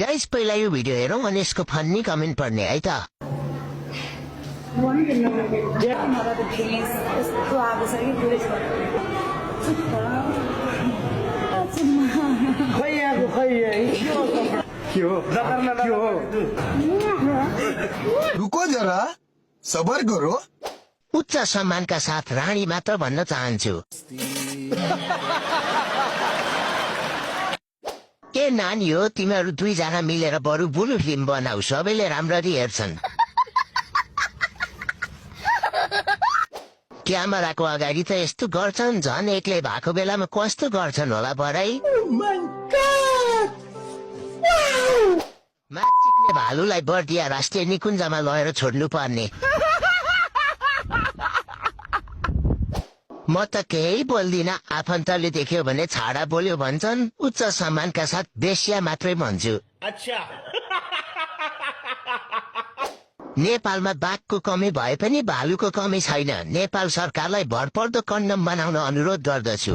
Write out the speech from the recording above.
Guys पहिला यो video हेरौँ अनि यसको फन्नी कमेन्ट पढ्ने है त। रुको जरा सबर करो। उच्च सम्मानका साथ रानी मात्र भन्न चाहन्छु। के नानी हो तिमीहरू दुईजना मिलेर बरु बुलु फिल्म बनाऊ, सबैले राम्ररी हेर्छन्। क्यामेराको अगाडि त यस्तो गर्छन्, झन् एक्लै भएको बेलामा कस्तो गर्छन् होला बराई। माग चिक्ने भालुलाई बर्दिया राष्ट्रिय निकुञ्जमा लगेर छोड्नु पर्ने। म त केही बोल्दिन, आफन्तले देख्यो भने छाडा बोल्यो भन्छन्। उच्च सम्मानका साथ बेस्या मात्रै भन्छु। नेपालमा बाघको कमी भए पनि भालुको कमी छैन। नेपाल सरकारलाई भरपर्दो कन्डम बनाउन अनुरोध गर्दछु।